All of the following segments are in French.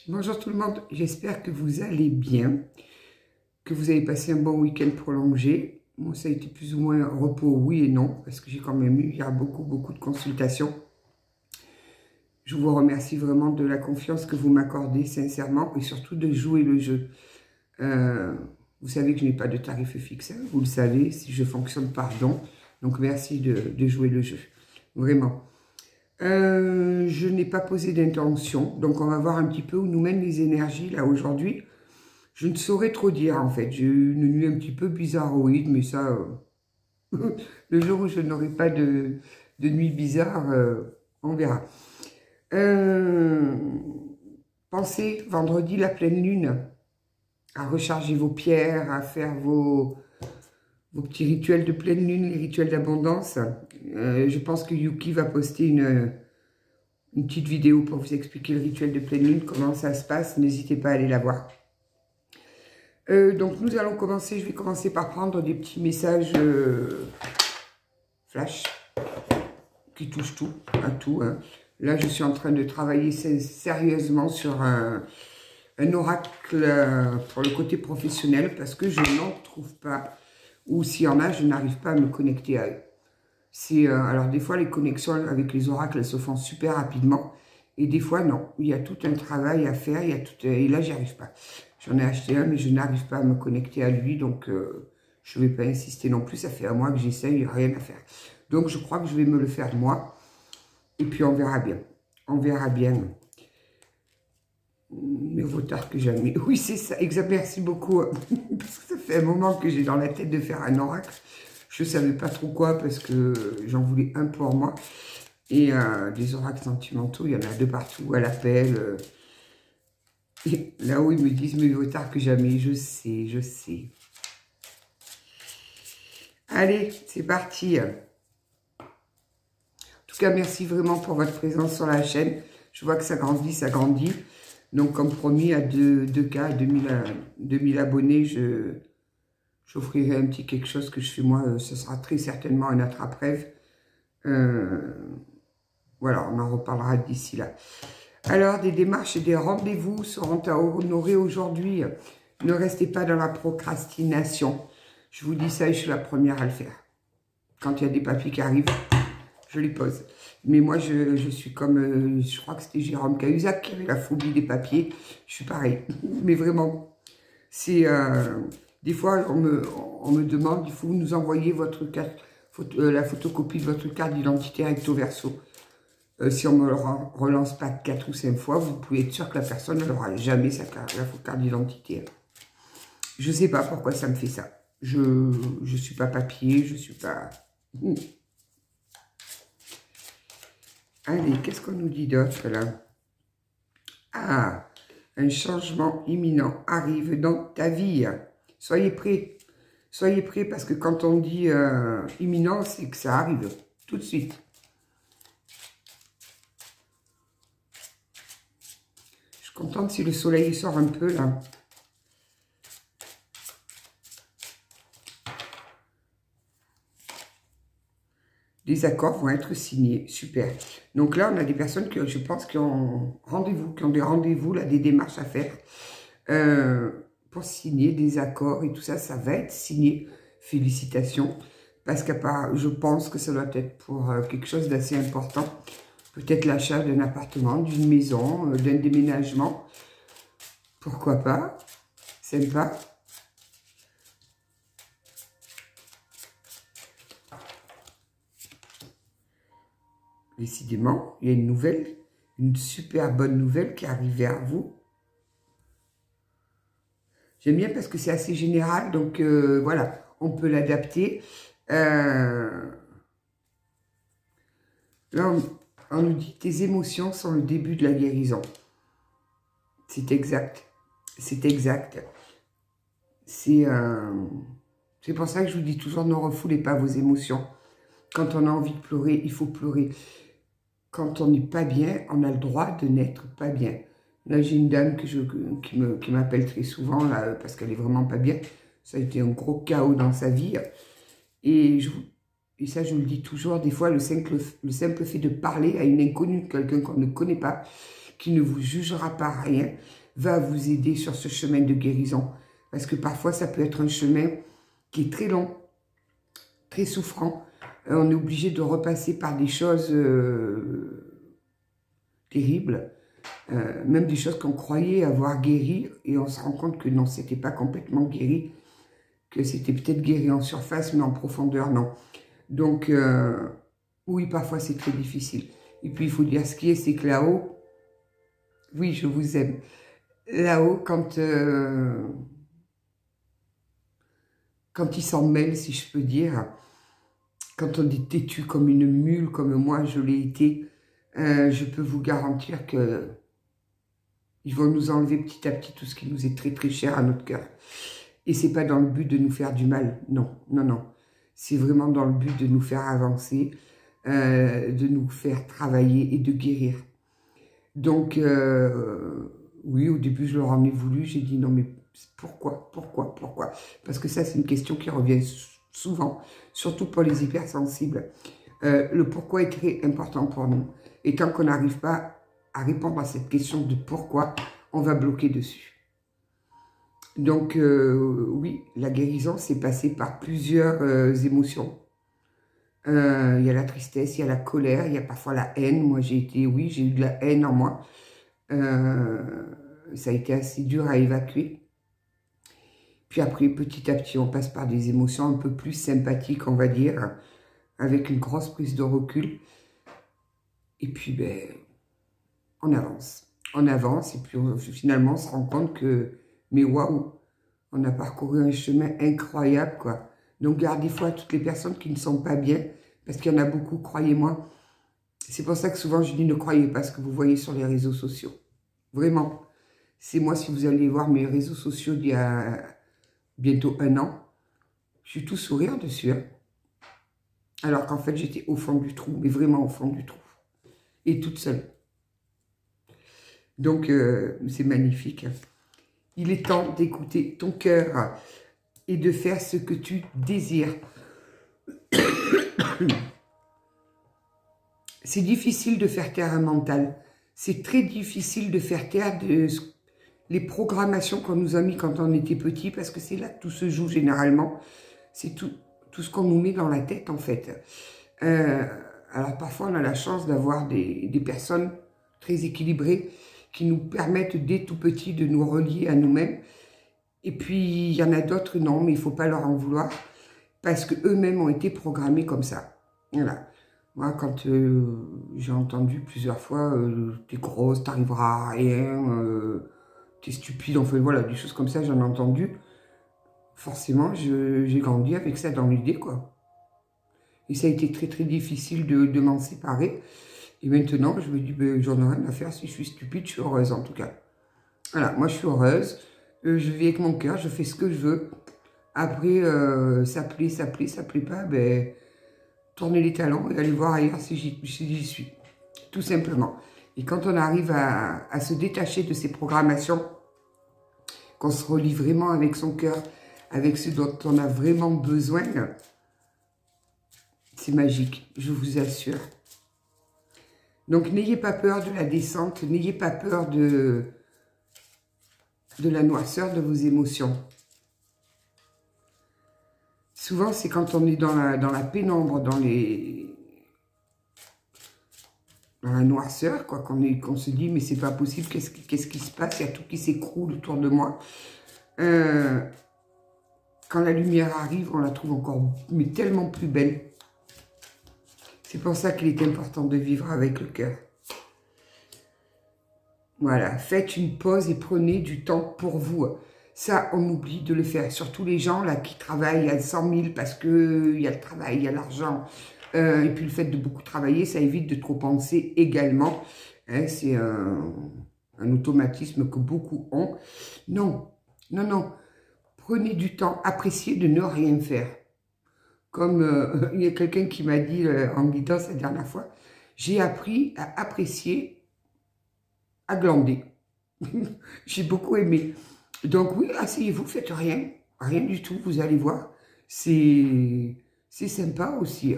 Bonjour tout le monde, j'espère que vous allez bien, que vous avez passé un bon week-end prolongé. Moi, ça a été plus ou moins repos, oui et non, parce que j'ai quand même eu beaucoup de consultations. Je vous remercie vraiment de la confiance que vous m'accordez sincèrement et surtout de jouer le jeu. Vous savez que je n'ai pas de tarif fixe, hein, vous le savez, si je fonctionne par don. Donc merci de jouer le jeu, vraiment. Je n'ai pas posé d'intention, donc on va voir un petit peu où nous mènent les énergies là aujourd'hui. Je ne saurais trop dire en fait, j'ai eu une nuit un petit peu bizarroïde, mais ça, le jour où je n'aurai pas de nuit bizarre, on verra. Pensez, vendredi, la pleine lune, à recharger vos pierres, à faire vos petits rituels de pleine lune, les rituels d'abondance. Je pense que Yuki va poster une petite vidéo pour vous expliquer le rituel de pleine lune, comment ça se passe. N'hésitez pas à aller la voir. Donc nous allons commencer, je vais commencer par prendre des petits messages flash qui touchent tout, à tout. Hein. Là, je suis en train de travailler sérieusement sur un oracle pour le côté professionnel parce que je n'en trouve pas. Ou s'il y en a, je n'arrive pas à me connecter à eux. Alors des fois, les connexions avec les oracles, elles se font super rapidement. Et des fois, non. Il y a tout un travail à faire. Et là, j'y arrive pas. J'en ai acheté un, mais je n'arrive pas à me connecter à lui. Donc, je ne vais pas insister non plus. Ça fait un mois que j'essaye, rien à faire. Donc, je crois que je vais me le faire moi. Et puis, on verra bien. On verra bien. Mieux vaut tard que jamais. Oui, c'est ça. Exact. Merci beaucoup. Parce que ça fait un moment que j'ai dans la tête de faire un oracle. Je ne savais pas trop quoi parce que j'en voulais un pour moi. Et des oracles sentimentaux, il y en a de partout à l'appel. Là où ils me disent mieux vaut tard que jamais. Je sais, je sais. Allez, c'est parti. En tout cas, merci vraiment pour votre présence sur la chaîne. Je vois que ça grandit, ça grandit. Donc, comme promis, à 2K, 2000 abonnés, j'offrirai un petit quelque chose que je fais moi. Ce sera très certainement un attrape-rêve. Voilà, on en reparlera d'ici là. Alors, des démarches et des rendez-vous seront à honorer aujourd'hui. Ne restez pas dans la procrastination. Je vous dis ça et je suis la première à le faire. Quand il y a des papiers qui arrivent, je les pose. Mais moi, je suis comme, je crois que c'était Jérôme Cahuzac qui avait la phobie des papiers. Je suis pareil. Mais vraiment, c'est... des fois, on me demande, il faut nous envoyer votre carte, la photocopie de votre carte d'identité recto verso. Si on ne me le relance pas 4 ou 5 fois, vous pouvez être sûr que la personne n'aura jamais la carte d'identité. Je ne sais pas pourquoi ça me fait ça. Je ne suis pas papier, je ne suis pas... Allez, qu'est-ce qu'on nous dit d'autre là? Ah, un changement imminent arrive dans ta vie. Soyez prêts. Soyez prêts parce que quand on dit imminent, c'est que ça arrive tout de suite. Je suis contente si le soleil sort un peu là. Les accords vont être signés. Super. Donc là, on a des personnes que je pense qui ont rendez-vous, qui ont des rendez-vous, là, des démarches à faire pour signer des accords et tout ça. Ça va être signé. Félicitations. Parce qu'à part, je pense que ça doit être pour quelque chose d'assez important. Peut-être l'achat d'un appartement, d'une maison, d'un déménagement. Pourquoi pas? Sympa. Décidément, il y a une nouvelle, une super bonne nouvelle qui arrive vers vous. J'aime bien parce que c'est assez général, donc voilà, on peut l'adapter. Là, on nous dit, tes émotions sont le début de la guérison. C'est exact, c'est exact. C'est pour ça que je vous dis toujours, ne refoulez pas vos émotions. Quand on a envie de pleurer, il faut pleurer. Quand on n'est pas bien, on a le droit de n'être pas bien. Là, j'ai une dame qui m'appelle très souvent, là, parce qu'elle est vraiment pas bien. Ça a été un gros chaos dans sa vie. Et ça, je vous le dis toujours, des fois, le simple fait de parler à une inconnue, quelqu'un qu'on ne connaît pas, qui ne vous jugera pas rien, va vous aider sur ce chemin de guérison. Parce que parfois, ça peut être un chemin qui est très long, très souffrant. On est obligé de repasser par des choses terribles, même des choses qu'on croyait avoir guéries, et on se rend compte que non, c'était pas complètement guéri, que c'était peut-être guéri en surface, mais en profondeur, non. Donc, oui, parfois c'est très difficile. Et puis, il faut dire ce qui est, c'est que là-haut, oui, je vous aime. Là-haut, quand il s'en mêle, si je peux dire, quand on est têtu comme une mule, comme moi je l'ai été, je peux vous garantir que ils vont nous enlever petit à petit tout ce qui nous est très très cher à notre cœur. Et c'est pas dans le but de nous faire du mal, non, non, non. C'est vraiment dans le but de nous faire avancer, de nous faire travailler et de guérir. Donc, oui, au début, je leur en ai voulu. J'ai dit non, mais pourquoi? Parce que ça, c'est une question qui revient souvent, surtout pour les hypersensibles. Le pourquoi est très important pour nous. Et tant qu'on n'arrive pas à répondre à cette question de pourquoi, on va bloquer dessus. Donc, oui, la guérison, c'est passé par plusieurs émotions. Il y a la tristesse, il y a la colère, il y a parfois la haine. Moi, j'ai eu de la haine en moi. Ça a été assez dur à évacuer. Puis après, petit à petit, on passe par des émotions un peu plus sympathiques, on va dire, avec une grosse prise de recul. Et puis, ben, on avance. On avance et puis finalement, on se rend compte que, mais waouh, on a parcouru un chemin incroyable, quoi. Donc, gardez-foi à toutes les personnes qui ne sont pas bien, parce qu'il y en a beaucoup, croyez-moi. C'est pour ça que souvent, je dis ne croyez pas ce que vous voyez sur les réseaux sociaux. Vraiment. C'est moi, si vous allez voir mes réseaux sociaux d'il y a bientôt 1 an, je suis tout sourire dessus. Hein. Alors qu'en fait, j'étais au fond du trou, mais vraiment au fond du trou. Et toute seule. Donc, c'est magnifique. Il est temps d'écouter ton cœur et de faire ce que tu désires. C'est difficile de faire taire un mental. C'est très difficile de faire taire les programmations qu'on nous a mis quand on était petit, parce que c'est là que tout se joue généralement. C'est tout ce qu'on nous met dans la tête, en fait. Alors, parfois, on a la chance d'avoir des personnes très équilibrées qui nous permettent, dès tout petit, de nous relier à nous-mêmes. Et puis, il y en a d'autres, non, mais il ne faut pas leur en vouloir, parce qu'eux-mêmes ont été programmés comme ça. Voilà. Moi, quand j'ai entendu plusieurs fois « t'es grosse, t'arriveras à rien, t'es stupide », enfin voilà, des choses comme ça, j'en ai entendu. Forcément, j'ai grandi avec ça dans l'idée, quoi. Et ça a été très très difficile de m'en séparer. Et maintenant, je me dis, ben, j'en ai rien à faire, si je suis stupide, je suis heureuse en tout cas. Voilà, moi je suis heureuse, je vis avec mon cœur, je fais ce que je veux. Après, ça plaît pas, ben, tournez les talons et allez voir ailleurs si j'y suis. Tout simplement. Et quand on arrive à se détacher de ces programmations, qu'on se relie vraiment avec son cœur, avec ce dont on a vraiment besoin, c'est magique, je vous assure. Donc, n'ayez pas peur de la descente, n'ayez pas peur de la noirceur de vos émotions. Souvent, c'est quand on est dans la pénombre, dans la noirceur, quoi, qu'on se dit, mais c'est pas possible, qu'est-ce qui se passe? Il y a tout qui s'écroule autour de moi. Quand la lumière arrive, on la trouve encore, mais tellement plus belle. C'est pour ça qu'il est important de vivre avec le cœur. Voilà, faites une pause et prenez du temps pour vous. Ça, on oublie de le faire. Surtout les gens là qui travaillent à 100 000 parce qu'il y a le travail, il y a l'argent. Et puis le fait de beaucoup travailler, ça évite de trop penser également. Hein, c'est un automatisme que beaucoup ont. Non, non, non. Prenez du temps, appréciez de ne rien faire. Comme il y a quelqu'un qui m'a dit en me guidant cette dernière fois, j'ai appris à apprécier, à glander. J'ai beaucoup aimé. Donc oui, asseyez-vous, faites rien. Rien du tout, vous allez voir. C'est sympa aussi.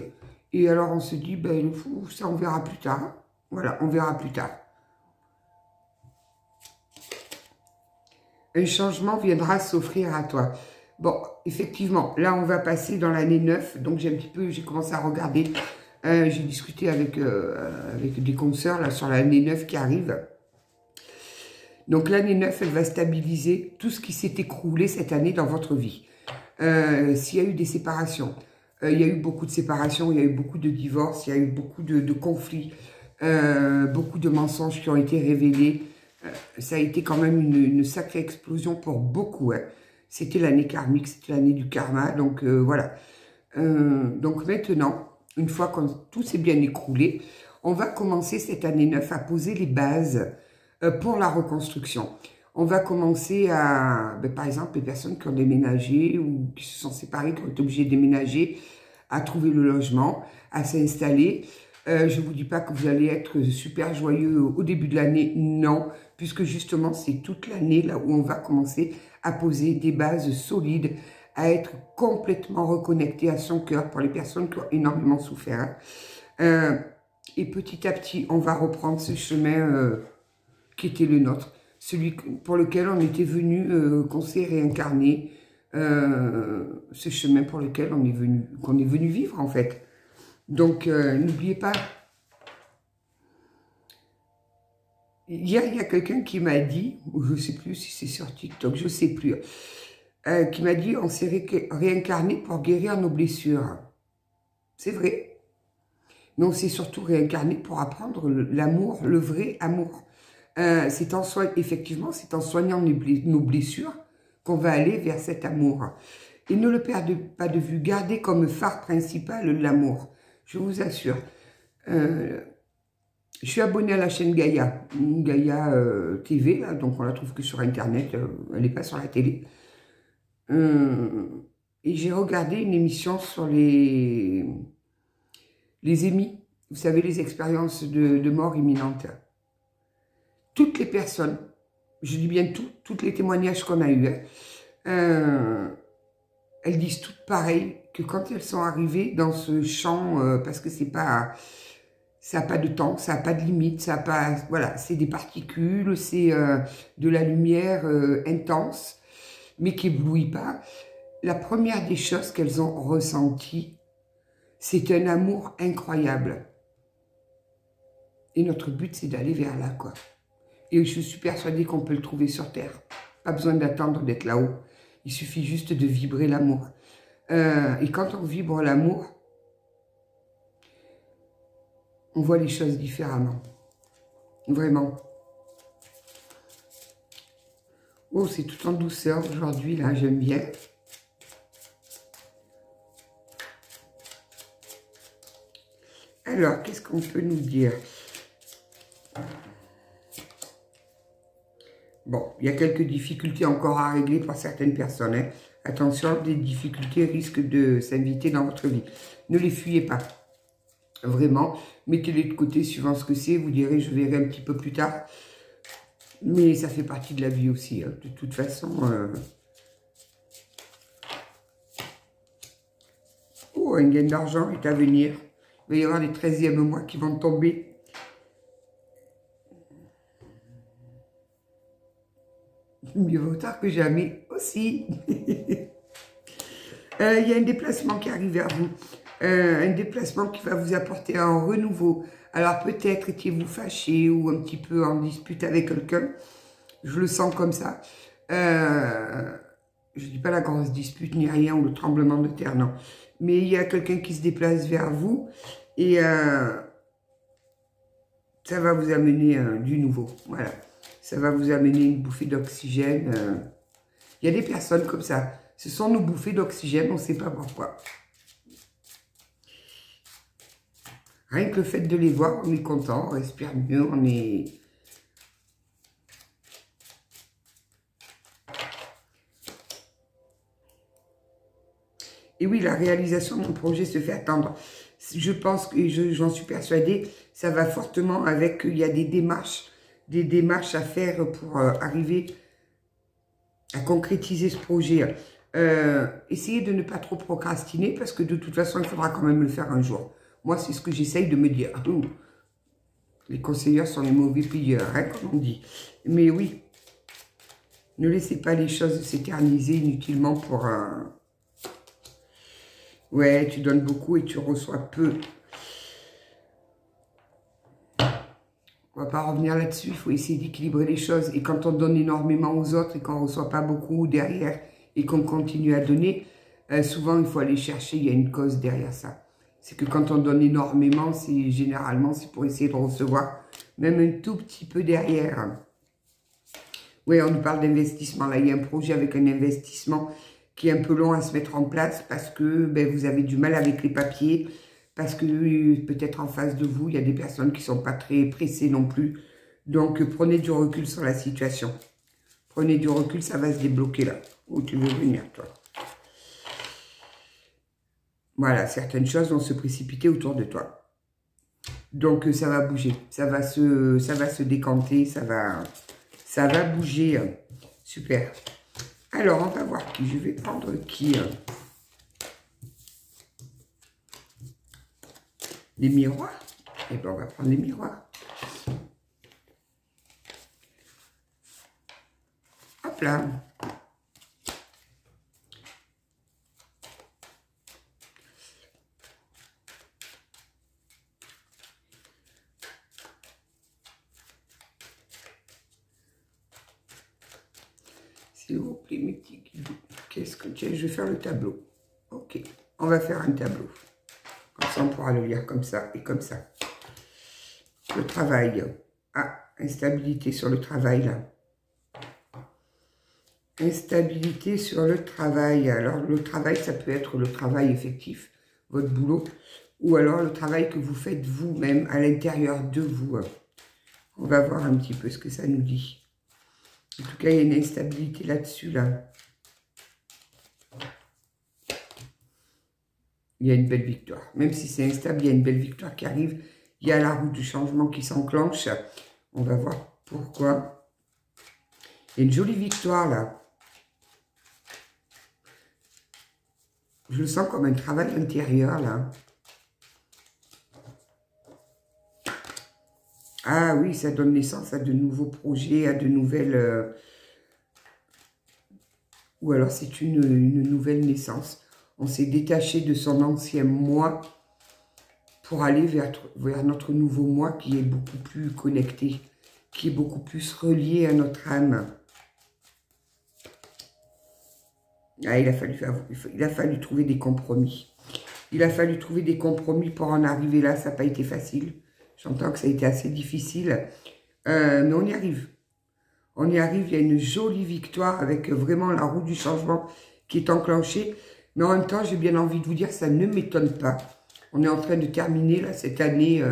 Et alors on se dit, ben ça on verra plus tard. Voilà, on verra plus tard. Un changement viendra s'offrir à toi. Bon, effectivement, là, on va passer dans l'année 9. Donc, j'ai commencé à regarder. J'ai discuté avec des consoeurs là, sur l'année 9 qui arrive. Donc, l'année 9, elle va stabiliser tout ce qui s'est écroulé cette année dans votre vie. S'il y a eu des séparations, il y a eu beaucoup de séparations, il y a eu beaucoup de divorces, il y a eu beaucoup de conflits, beaucoup de mensonges qui ont été révélés. Ça a été quand même une sacrée explosion pour beaucoup. Hein. C'était l'année karmique, c'était l'année du karma. Donc voilà. Donc maintenant, une fois que tout s'est bien écroulé, on va commencer cette année 9 à poser les bases pour la reconstruction. On va commencer à, par exemple, les personnes qui ont déménagé ou qui se sont séparées, qui ont été obligées de déménager, à trouver le logement, à s'installer. Je ne vous dis pas que vous allez être super joyeux au début de l'année, non, puisque justement, c'est toute l'année là où on va commencer à poser des bases solides, à être complètement reconnecté à son cœur pour les personnes qui ont énormément souffert. Et petit à petit, on va reprendre ce chemin qui était le nôtre, celui pour lequel on était venu, qu'on s'est réincarné, ce chemin pour lequel qu'on est venu vivre en fait. Donc, n'oubliez pas, hier, il y a quelqu'un qui m'a dit, je ne sais plus si c'est sur TikTok, je ne sais plus, qui m'a dit, on s'est réincarné pour guérir nos blessures. C'est vrai. Mais on s'est surtout réincarné pour apprendre l'amour, le vrai amour. Effectivement, c'est en soignant nos blessures qu'on va aller vers cet amour. Et ne le perdez pas de vue, gardez comme phare principal l'amour. Je vous assure. Je suis abonnée à la chaîne Gaïa, Gaïa TV, là, donc on la trouve que sur Internet, elle n'est pas sur la télé. Et j'ai regardé une émission sur les EMI, vous savez, les expériences de mort imminente. Toutes les personnes, je dis bien tous les témoignages qu'on a eus, elles disent toutes pareil, que quand elles sont arrivées dans ce champ, parce que ça n'a pas de temps, ça n'a pas de limite, ça n'a pas, voilà, c'est des particules, c'est de la lumière intense, mais qui éblouit pas. La première des choses qu'elles ont ressenties, c'est un amour incroyable. Et notre but, c'est d'aller vers là, quoi. Et je suis persuadée qu'on peut le trouver sur Terre. Pas besoin d'attendre d'être là-haut. Il suffit juste de vibrer l'amour. Et quand on vibre l'amour, on voit les choses différemment. Vraiment. Oh, c'est tout en douceur aujourd'hui, là, j'aime bien. Alors, qu'est-ce qu'on peut nous dire? Bon, il y a quelques difficultés encore à régler pour certaines personnes. Hein. Attention, des difficultés risquent de s'inviter dans votre vie. Ne les fuyez pas. Vraiment, mettez-les de côté suivant ce que c'est. Vous direz, je verrai un petit peu plus tard. Mais ça fait partie de la vie aussi. Hein. De toute façon... Oh, un gain d'argent est à venir. Il va y avoir les 13e mois qui vont tomber. Mieux vaut tard que jamais aussi. Il y a un déplacement qui arrive vers vous. Un déplacement qui va vous apporter un renouveau. Alors peut-être étiez-vous fâché ou un petit peu en dispute avec quelqu'un. Je le sens comme ça. Je ne dis pas la grosse dispute ni rien ou le tremblement de terre, non. Mais il y a quelqu'un qui se déplace vers vous et ça va vous amener du nouveau. Voilà. Ça va vous amener une bouffée d'oxygène. Il y a des personnes comme ça. Ce sont nos bouffées d'oxygène, on ne sait pas pourquoi. Rien que le fait de les voir, on est content, on respire mieux, on est... Et oui, la réalisation d'un projet se fait attendre. Je pense, et j'en suis persuadée, ça va fortement avec... Il y a des démarches à faire pour arriver à concrétiser ce projet. Essayez de ne pas trop procrastiner parce que de toute façon, il faudra quand même le faire un jour. Moi, c'est ce que j'essaye de me dire. Les conseillers sont les mauvais payeurs, hein, comme on dit. Mais oui. Ne laissez pas les choses s'éterniser inutilement pour un... Ouais, tu donnes beaucoup et tu reçois peu. On va pas revenir là-dessus, il faut essayer d'équilibrer les choses. Et quand on donne énormément aux autres et qu'on ne reçoit pas beaucoup derrière et qu'on continue à donner, souvent il faut aller chercher, il y a une cause derrière ça. C'est que quand on donne énormément, c'est généralement c'est pour essayer de recevoir même un tout petit peu derrière. Oui, on nous parle d'investissement. Là, il y a un projet avec un investissement qui est un peu long à se mettre en place parce que ben, vous avez du mal avec les papiers. Parce que peut-être en face de vous, il y a des personnes qui ne sont pas très pressées non plus. Donc, prenez du recul sur la situation. Prenez du recul, ça va se débloquer là. Où tu veux venir, toi. Voilà, certaines choses vont se précipiter autour de toi. Donc, ça va bouger. Ça va se décanter, ça va bouger. Super. Alors, on va voir qui. Je vais prendre qui. Les miroirs. Et bien, on va prendre les miroirs. Hop là. S'il vous plaît, mes petits guides. Qu'est-ce que tu as? Je vais faire le tableau. Ok. On va faire un tableau. Comme ça, on pourra le lire comme ça et comme ça. Le travail. Ah, instabilité sur le travail, là. Instabilité sur le travail. Alors, le travail, ça peut être le travail effectif, votre boulot, ou alors le travail que vous faites vous-même à l'intérieur de vous. On va voir un petit peu ce que ça nous dit. En tout cas, il y a une instabilité là-dessus, là. Il y a une belle victoire. Même si c'est instable, il y a une belle victoire qui arrive. Il y a la roue du changement qui s'enclenche. On va voir pourquoi. Il y a une jolie victoire, là. Je le sens comme un travail intérieur, là. Ah oui, ça donne naissance à de nouveaux projets, à de nouvelles... Ou alors c'est une nouvelle naissance. On s'est détaché de son ancien moi pour aller vers notre nouveau moi qui est beaucoup plus connecté, qui est beaucoup plus relié à notre âme. Ah, il a fallu trouver des compromis. Il a fallu trouver des compromis pour en arriver là. Ça n'a pas été facile. J'entends que ça a été assez difficile. Mais on y arrive. On y arrive. Il y a une jolie victoire avec vraiment la roue du changement qui est enclenchée. Mais en même temps, j'ai bien envie de vous dire, ça ne m'étonne pas. On est en train de terminer là, cette année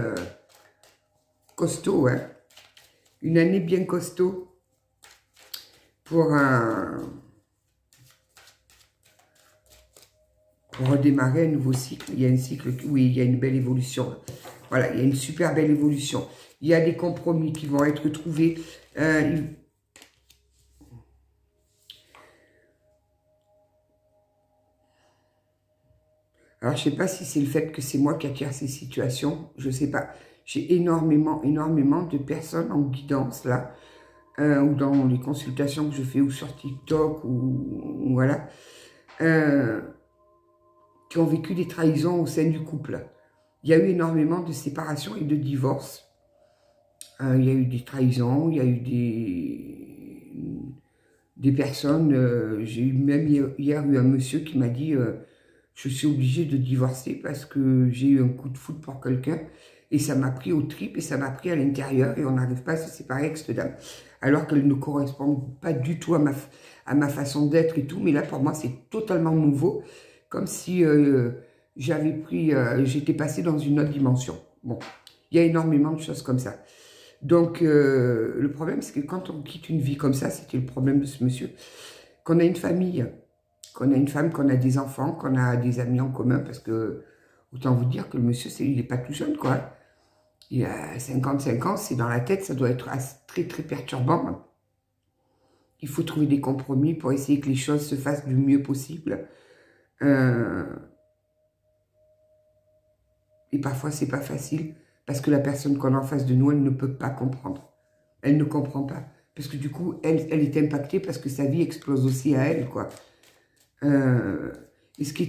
costaud. Hein. Une année bien costaud pour redémarrer un nouveau cycle. Il y a un cycle, oui, il y a une belle évolution. Voilà, il y a une super belle évolution. Il y a des compromis qui vont être trouvés. Alors, je ne sais pas si c'est le fait que c'est moi qui attire ces situations. Je ne sais pas. J'ai énormément de personnes en guidance, là, ou dans les consultations que je fais, ou sur TikTok, ou voilà, qui ont vécu des trahisons au sein du couple. Il y a eu énormément de séparations et de divorces. Il y a eu des trahisons, il y a eu des personnes... J'ai eu même hier eu un monsieur qui m'a dit... je suis obligée de divorcer parce que j'ai eu un coup de foudre pour quelqu'un et ça m'a pris aux tripes et ça m'a pris à l'intérieur et on n'arrive pas à se séparer avec cette dame. Alors qu'elle ne correspond pas du tout à ma façon d'être et tout, mais là pour moi c'est totalement nouveau, comme si j'étais passée dans une autre dimension. Bon, il y a énormément de choses comme ça. Donc le problème c'est que quand on quitte une vie comme ça, c'était le problème de ce monsieur, qu'on a une famille, qu'on a une femme, qu'on a des enfants, qu'on a des amis en commun, parce que, autant vous dire que le monsieur, il n'est pas tout jeune, quoi. Il a 55 ans, c'est dans la tête, ça doit être très, très perturbant. Il faut trouver des compromis pour essayer que les choses se fassent du mieux possible. Et parfois, c'est pas facile, parce que la personne qu'on a en face de nous, elle ne peut pas comprendre. Elle ne comprend pas. Parce que du coup, elle est impactée parce que sa vie explose aussi à elle, quoi. Et ce qui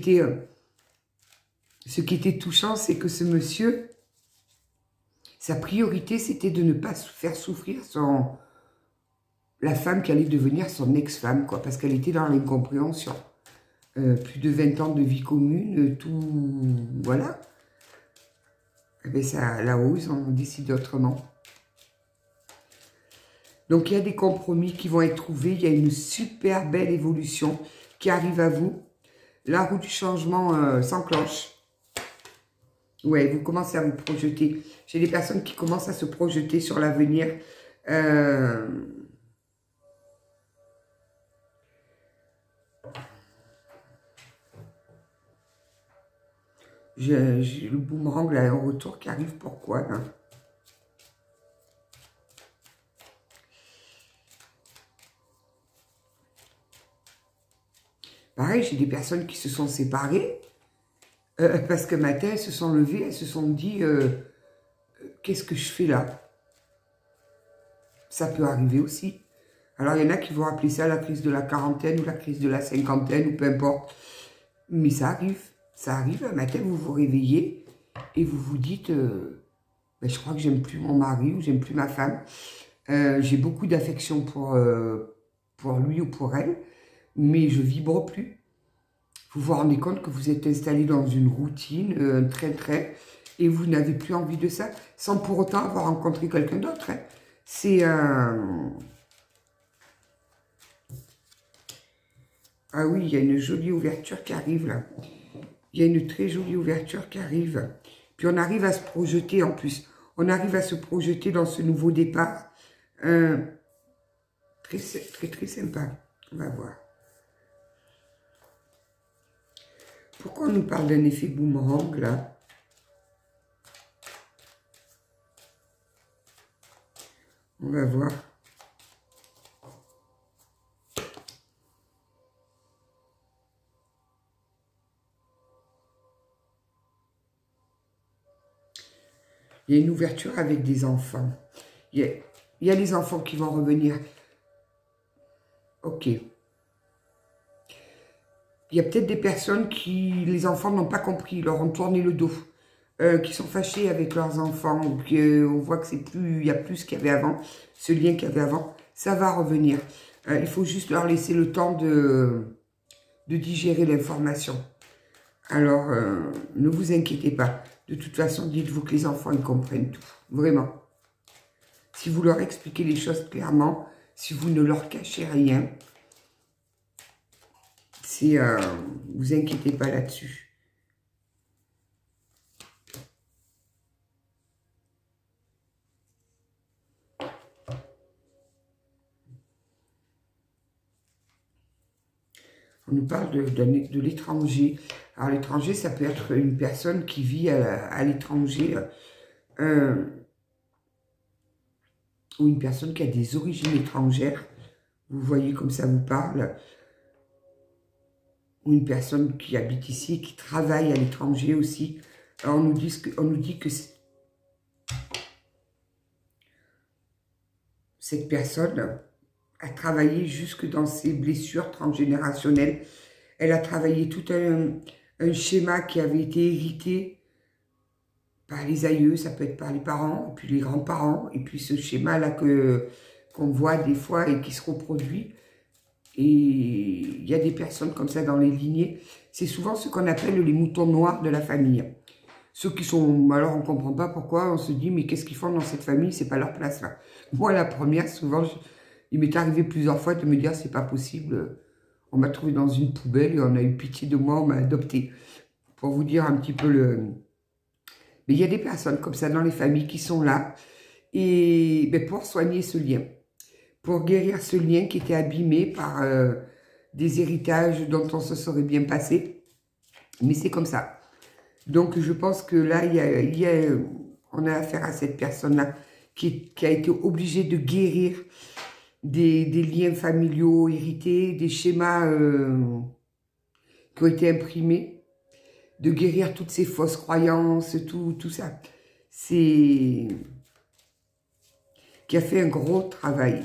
était touchant, c'est que ce monsieur, sa priorité, c'était de ne pas faire souffrir la femme qui allait devenir son ex-femme, quoi, parce qu'elle était dans l'incompréhension. Plus de 20 ans de vie commune, tout... Voilà. Eh bien, ça, là-haut, ils ont décidé autrement. Donc, il y a des compromis qui vont être trouvés. Il y a une super belle évolution qui arrive à vous. La roue du changement s'enclenche. Ouais, vous commencez à vous projeter. J'ai des personnes qui commencent à se projeter sur l'avenir. J'ai le boomerang là, en retour qui arrive. Pourquoi là? Pareil, j'ai des personnes qui se sont séparées parce que matin, elles se sont levées, elles se sont dit qu'est-ce que je fais là? Ça peut arriver aussi. Alors, il y en a qui vont appeler ça la crise de la quarantaine ou la crise de la cinquantaine ou peu importe. Mais ça arrive. Ça arrive, un matin, vous vous réveillez et vous vous dites ben, je crois que j'aime plus mon mari ou j'aime plus ma femme. J'ai beaucoup d'affection pour lui ou pour elle, mais je vibre plus. Vous vous rendez compte que vous êtes installé dans une routine, un train-train, et vous n'avez plus envie de ça, sans pour autant avoir rencontré quelqu'un d'autre. Hein. C'est Ah oui, il y a une jolie ouverture qui arrive là. Il y a une très jolie ouverture qui arrive. Puis on arrive à se projeter en plus. On arrive à se projeter dans ce nouveau départ. Très, très, très sympa. On va voir. Pourquoi on nous parle d'un effet boomerang là? On va voir. Il y a une ouverture avec des enfants. Il y a les enfants qui vont revenir. Ok. Il y a peut-être des personnes qui, les enfants n'ont pas compris, leur ont tourné le dos, qui sont fâchés avec leurs enfants, ou qu'on voit que c'est plus, il y a plus ce qu'il y avait avant, ce lien qu'il y avait avant, ça va revenir. Il faut juste leur laisser le temps de digérer l'information. Alors, ne vous inquiétez pas. De toute façon, dites-vous que les enfants, ils comprennent tout. Vraiment. Si vous leur expliquez les choses clairement, si vous ne leur cachez rien, vous inquiétez pas là-dessus. On nous parle de l'étranger. Alors, l'étranger, ça peut être une personne qui vit à l'étranger, ou une personne qui a des origines étrangères. Vous voyez comme ça vous parle. Ou une personne qui habite ici, qui travaille à l'étranger aussi. Alors, on nous dit que cette personne a travaillé jusque dans ses blessures transgénérationnelles. Elle a travaillé tout un schéma qui avait été hérité par les aïeux, ça peut être par les parents, et puis les grands-parents, et puis ce schéma-là qu'on voit des fois et qui se reproduit. Et il y a des personnes comme ça dans les lignées. C'est souvent ce qu'on appelle les moutons noirs de la famille. Ceux qui sont... Alors, on ne comprend pas pourquoi. On se dit, mais qu'est-ce qu'ils font dans cette famille? C'est pas leur place, là. Moi, la première, souvent, il m'est arrivé plusieurs fois de me dire, c'est pas possible. On m'a trouvé dans une poubelle et on a eu pitié de moi, on m'a adopté. Pour vous dire un petit peu le... Mais il y a des personnes comme ça dans les familles qui sont là. Et ben, pour soigner ce lien. Pour guérir ce lien qui était abîmé par des héritages dont on se serait bien passé. Mais c'est comme ça. Donc, je pense que là, on a affaire à cette personne-là qui a été obligée de guérir des liens familiaux hérités, des schémas qui ont été imprimés, de guérir toutes ces fausses croyances, tout ça. C'est... qui a fait un gros travail.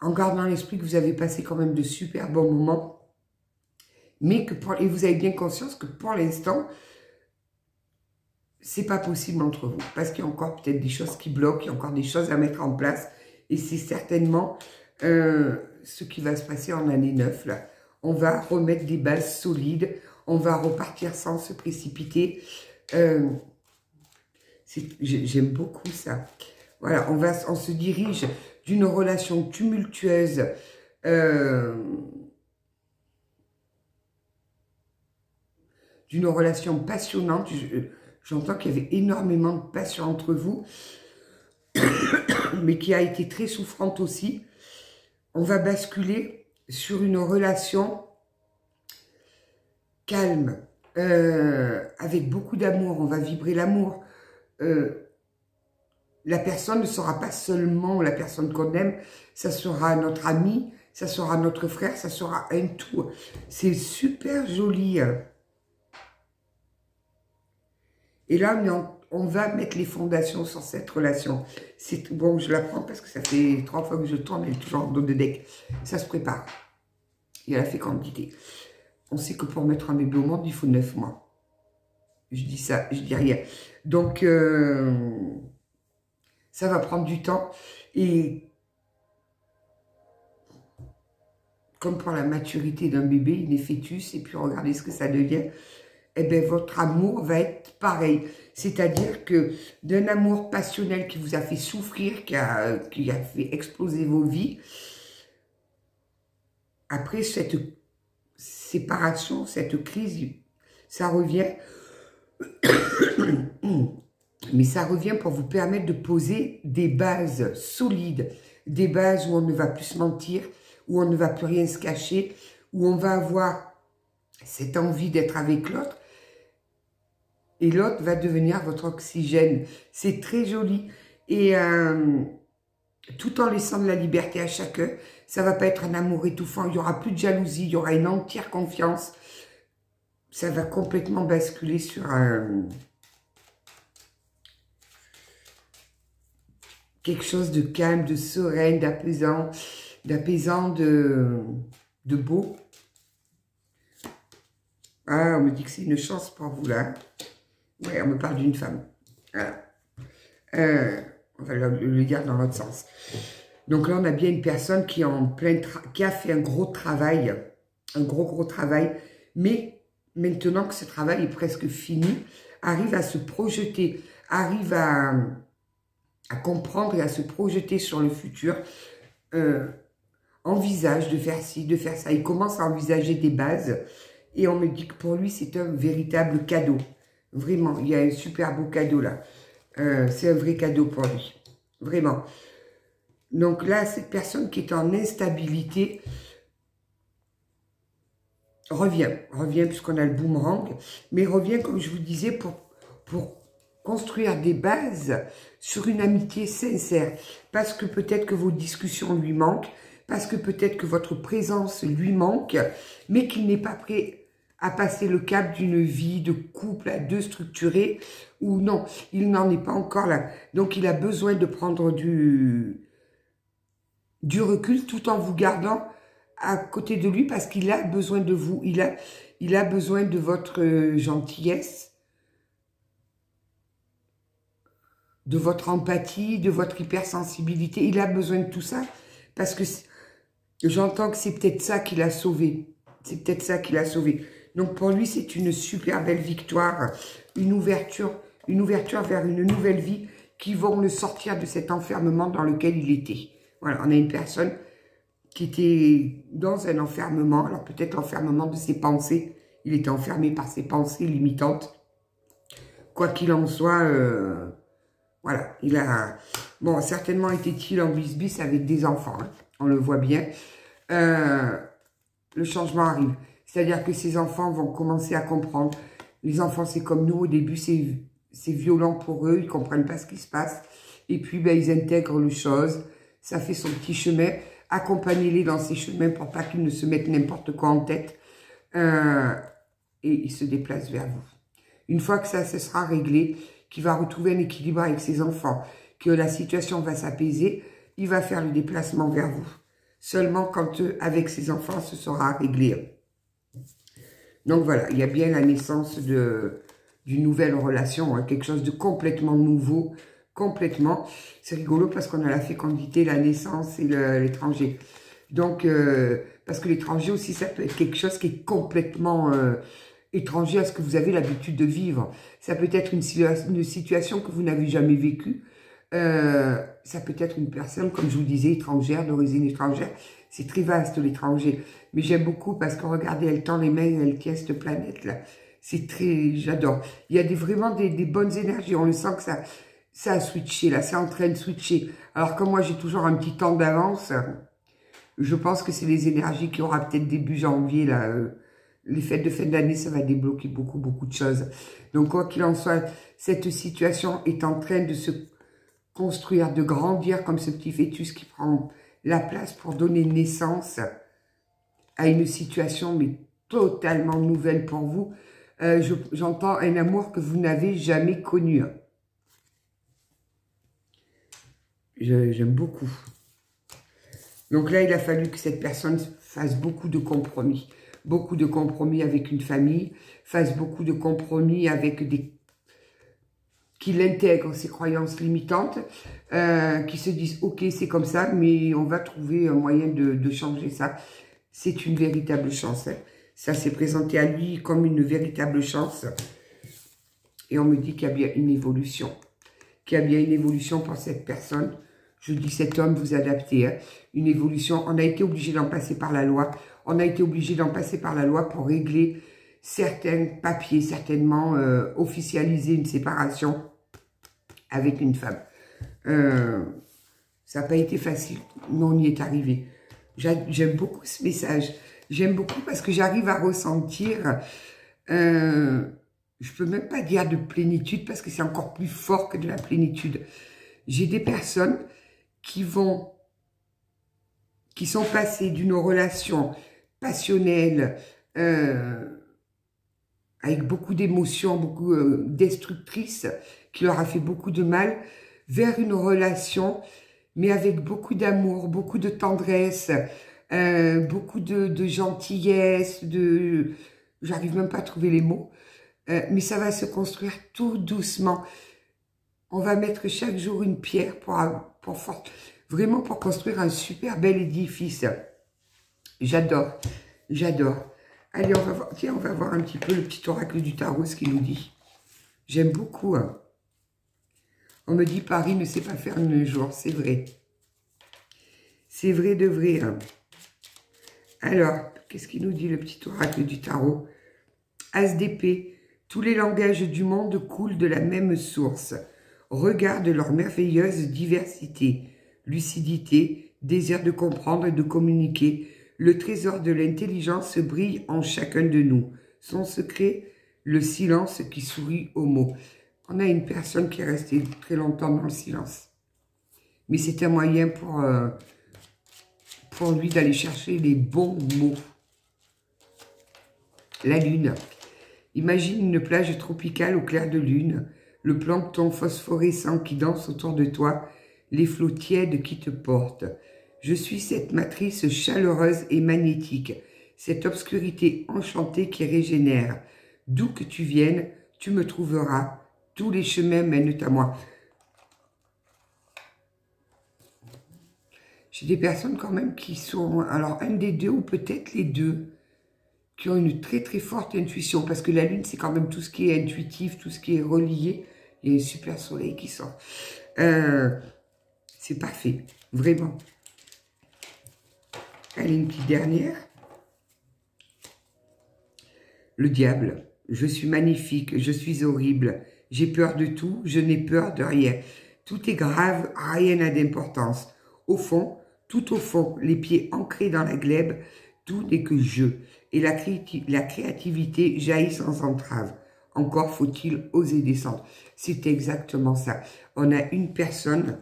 en gardant à l'esprit que vous avez passé quand même de super bons moments, mais que et vous avez bien conscience que pour l'instant, c'est pas possible entre vous, parce qu'il y a encore peut-être des choses qui bloquent, il y a encore des choses à mettre en place, et c'est certainement ce qui va se passer en année 9, là. On va remettre des bases solides, on va repartir sans se précipiter. J'aime beaucoup ça. Voilà, on se dirige d'une relation tumultueuse, d'une relation passionnante. J'entends qu'il y avait énormément de passion entre vous, mais qui a été très souffrante aussi. On va basculer sur une relation calme, avec beaucoup d'amour. On va vibrer l'amour. La personne ne sera pas seulement la personne qu'on aime, ça sera notre ami, ça sera notre frère, ça sera un tout. C'est super joli. Et là, on va mettre les fondations sur cette relation. Bon, je la prends parce que ça fait 3 fois que je tourne, elle est toujours en dos de deck. Ça se prépare. Il y a la fécondité. On sait que pour mettre un bébé au monde, il faut 9 mois. Je dis ça, je dis rien. Donc, ça va prendre du temps. Et comme pour la maturité d'un bébé, il est fœtus, et puis regardez ce que ça devient. Eh bien, votre amour va être pareil. C'est-à-dire que d'un amour passionnel qui vous a fait souffrir, qui a fait exploser vos vies, après cette séparation, cette crise, ça revient. Mais ça revient pour vous permettre de poser des bases solides, des bases où on ne va plus se mentir, où on ne va plus rien se cacher, où on va avoir cette envie d'être avec l'autre, et l'autre va devenir votre oxygène. C'est très joli. Et tout en laissant de la liberté à chacun, ça va pas être un amour étouffant, il y aura plus de jalousie, il y aura une entière confiance. Ça va complètement basculer sur quelque chose de calme, de serein, d'apaisant, de beau. Ah, on me dit que c'est une chance pour vous, là. Ouais, on me parle d'une femme. Voilà. On va le dire dans l'autre sens. Donc là, on a bien une personne qui est en plein qui a fait un gros travail, un gros travail, mais maintenant que ce travail est presque fini, arrive à se projeter, arrive à comprendre et à se projeter sur le futur, envisage de faire ci, de faire ça. Il commence à envisager des bases, et on me dit que pour lui, c'est un véritable cadeau. Vraiment, il y a un super beau cadeau là. C'est un vrai cadeau pour lui. Vraiment. Donc là, cette personne qui est en instabilité revient puisqu'on a le boomerang, mais revient, comme je vous disais, pour construire des bases sur une amitié sincère. Parce que peut-être que vos discussions lui manquent, parce que peut-être que votre présence lui manque, mais qu'il n'est pas prêt à passer le cap d'une vie de couple à deux structurée, ou non, il n'en est pas encore là. Donc il a besoin de prendre du recul tout en vous gardant à côté de lui, parce qu'il a besoin de vous, il a besoin de votre gentillesse, de votre empathie, de votre hypersensibilité. Il a besoin de tout ça, parce que j'entends que c'est peut-être ça qui l'a sauvé. C'est peut-être ça qui l'a sauvé. Donc pour lui, c'est une super belle victoire, une ouverture vers une nouvelle vie qui vont le sortir de cet enfermement dans lequel il était. Voilà, on a une personne qui était dans un enfermement, alors peut-être l'enfermement de ses pensées. Il était enfermé par ses pensées limitantes. Quoi qu'il en soit, voilà, il a... Bon, certainement était-il en bis-bis avec des enfants, hein, on le voit bien. Le changement arrive. C'est-à-dire que ces enfants vont commencer à comprendre. Les enfants, c'est comme nous, au début, c'est violent pour eux, ils ne comprennent pas ce qui se passe. Et puis, ben, ils intègrent les choses, ça fait son petit chemin. Accompagnez-les dans ces chemins pour pas qu'ils ne se mettent n'importe quoi en tête. Et ils se déplacent vers vous. Une fois que ça se sera réglé, qu'il va retrouver un équilibre avec ses enfants, que la situation va s'apaiser, il va faire le déplacement vers vous. seulement quand avec ses enfants ce sera réglé. Donc voilà, il y a bien la naissance d'une nouvelle relation, hein, quelque chose de complètement nouveau, complètement. C'est rigolo parce qu'on a la fécondité, la naissance et l'étranger. Donc, parce que l'étranger aussi, ça peut être quelque chose qui est complètement étranger à ce que vous avez l'habitude de vivre. Ça peut être une situation que vous n'avez jamais vécue. Ça peut être une personne, comme je vous disais, étrangère, d'origine étrangère. C'est très vaste, l'étranger. Mais j'aime beaucoup parce que regardez, elle tend les mains et elle tient cette planète-là. C'est très... J'adore. Il y a vraiment des bonnes énergies. On le sent que ça a switché, là. C'est en train de switcher. Alors que moi, j'ai toujours un petit temps d'avance. Je pense que c'est les énergies qui aura peut-être début janvier, là. Les fêtes de fin d'année, ça va débloquer beaucoup de choses. Donc, quoi qu'il en soit, cette situation est en train de se construire, de grandir comme ce petit fœtus qui prend la place pour donner naissance à une situation, mais totalement nouvelle pour vous. J'entends un amour que vous n'avez jamais connu. J'aime beaucoup. Donc là, il a fallu que cette personne fasse beaucoup de compromis. Beaucoup de compromis avec une famille, fasse beaucoup de compromis avec qui intègrent ses croyances limitantes, qui se disent « Ok, c'est comme ça, mais on va trouver un moyen de changer ça. » C'est une véritable chance. Hein. Ça s'est présenté à lui comme une véritable chance. Et on me dit qu'il y a bien une évolution. Qu'il y a bien une évolution pour cette personne. Je dis cet homme, vous adaptez. Hein. Une évolution. On a été obligé d'en passer par la loi. On a été obligé d'en passer par la loi pour régler certains papiers, certainement officialiser une séparation avec une femme. Ça n'a pas été facile, mais on y est arrivé. J'aime beaucoup ce message. J'aime beaucoup parce que j'arrive à ressentir, je peux même pas dire de plénitude parce que c'est encore plus fort que de la plénitude. J'ai des personnes qui sont passées d'une relation passionnelle, avec beaucoup d'émotions, beaucoup destructrices, qui leur a fait beaucoup de mal, vers une relation, mais avec beaucoup d'amour, beaucoup de tendresse, beaucoup de gentillesse, j'arrive même pas à trouver les mots, mais ça va se construire tout doucement. On va mettre chaque jour une pierre vraiment pour construire un super bel édifice. J'adore, j'adore. Allez, on va voir, tiens, on va voir un petit peu le petit oracle du tarot, ce qu'il nous dit. J'aime beaucoup. Hein. On me dit Paris ne sait pas faire un jour, c'est vrai. C'est vrai de vrai. Hein. Alors, qu'est-ce qu'il nous dit le petit oracle du tarot? As d'épée, tous les langages du monde coulent de la même source. Regarde leur merveilleuse diversité, lucidité, désir de comprendre et de communiquer. Le trésor de l'intelligence brille en chacun de nous. Son secret, le silence qui sourit aux mots. On a une personne qui est restée très longtemps dans le silence. Mais c'est un moyen pour lui d'aller chercher les bons mots. La lune. Imagine une plage tropicale au clair de lune. Le plancton phosphorescent qui danse autour de toi. Les flots tièdes qui te portent. Je suis cette matrice chaleureuse et magnétique, cette obscurité enchantée qui régénère. D'où que tu viennes, tu me trouveras. Tous les chemins mènent à moi. J'ai des personnes quand même qui sont, alors un des deux ou peut-être les deux, qui ont une très très forte intuition, parce que la lune c'est quand même tout ce qui est intuitif, tout ce qui est relié. Il y a un super soleil qui sort. C'est parfait, vraiment. Allez, une petite dernière. Le diable. Je suis magnifique, je suis horrible. J'ai peur de tout, je n'ai peur de rien. Tout est grave, rien n'a d'importance. Au fond, tout au fond, les pieds ancrés dans la glèbe, tout n'est que jeu. Et la créativité jaillit sans entrave. Encore faut-il oser descendre. C'est exactement ça. On a une personne,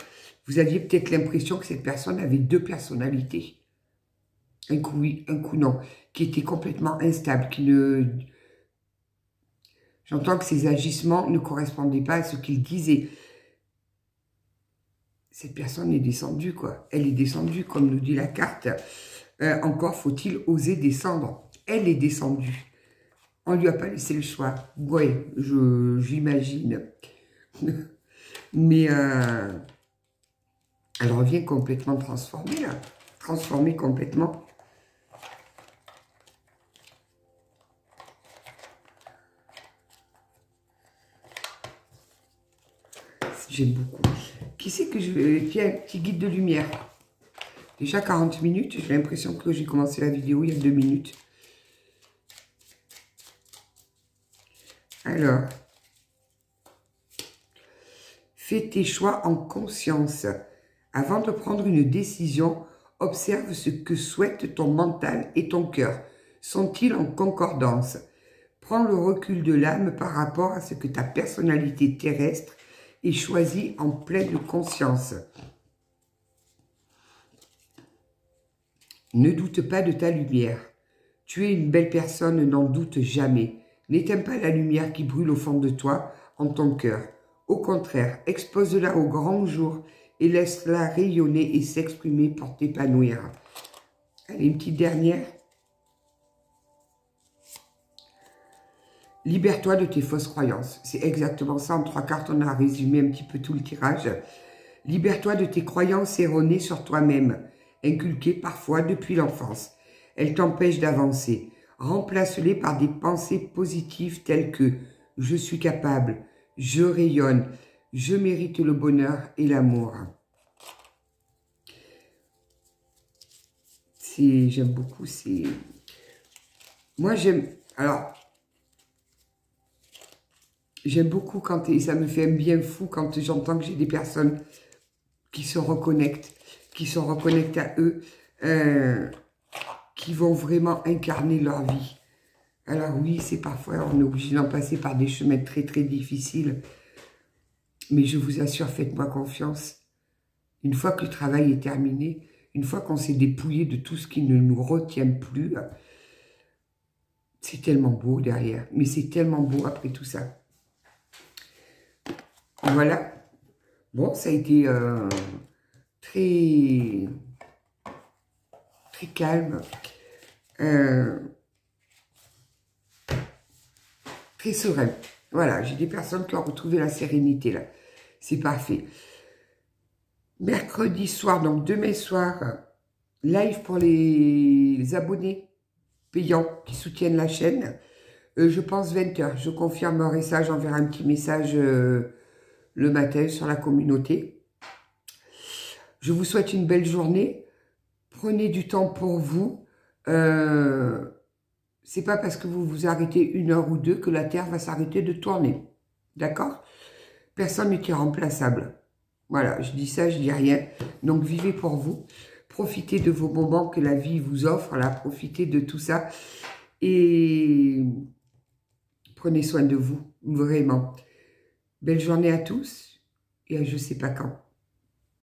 vous aviez peut-être l'impression que cette personne avait deux personnalités. Un coup oui, un coup non, qui était complètement instable, qui ne... J'entends que ses agissements ne correspondaient pas à ce qu'il disait. cette personne est descendue, quoi. Elle est descendue, comme nous dit la carte. Encore faut-il oser descendre. Elle est descendue. On ne lui a pas laissé le choix. Oui, j'imagine. Mais elle revient complètement transformée, là. Transformée complètement. J'aime beaucoup. Qui c'est que je veux... Tiens, petit guide de lumière. Déjà 40 minutes. J'ai l'impression que j'ai commencé la vidéo il y a 2 minutes. Alors. Fais tes choix en conscience. Avant de prendre une décision, observe ce que souhaitent ton mental et ton cœur. Sont-ils en concordance? Prends le recul de l'âme par rapport à ce que ta personnalité terrestre et choisis en pleine conscience. Ne doute pas de ta lumière. Tu es une belle personne, n'en doute jamais. N'éteins pas la lumière qui brûle au fond de toi, en ton cœur. Au contraire, expose-la au grand jour et laisse-la rayonner et s'exprimer pour t'épanouir. Allez, une petite dernière. Libère-toi de tes fausses croyances. C'est exactement ça. En 3 cartes, on a résumé un petit peu tout le tirage. Libère-toi de tes croyances erronées sur toi-même, inculquées parfois depuis l'enfance. Elles t'empêchent d'avancer. Remplace-les par des pensées positives telles que « je suis capable »,« je rayonne »,« je mérite le bonheur et l'amour ». J'aime beaucoup, c'est... Moi, j'aime... Alors... J'aime beaucoup quand, et ça me fait un bien fou quand j'entends que j'ai des personnes qui se reconnectent à eux, qui vont vraiment incarner leur vie. Alors oui, c'est parfois, on est obligé d'en passer par des chemins très très difficiles, mais je vous assure, faites-moi confiance. Une fois que le travail est terminé, une fois qu'on s'est dépouillé de tout ce qui ne nous retient plus, c'est tellement beau derrière, mais c'est tellement beau après tout ça. Voilà. Bon, ça a été très calme, très serein. Voilà, j'ai des personnes qui ont retrouvé la sérénité là. C'est parfait. Mercredi soir, donc demain soir, live pour les abonnés payants qui soutiennent la chaîne. Je pense 20 h. Je confirmerai ça, j'enverrai un petit message... le matin sur la communauté. Je vous souhaite une belle journée. Prenez du temps pour vous. C'est pas parce que vous vous arrêtez 1 heure ou 2 que la Terre va s'arrêter de tourner. D'accord? Personne n'est irremplaçable. Voilà, je dis ça, je dis rien. Donc vivez pour vous. Profitez de vos moments que la vie vous offre. Là, profitez de tout ça. Et prenez soin de vous, vraiment. Belle journée à tous et à je sais pas quand.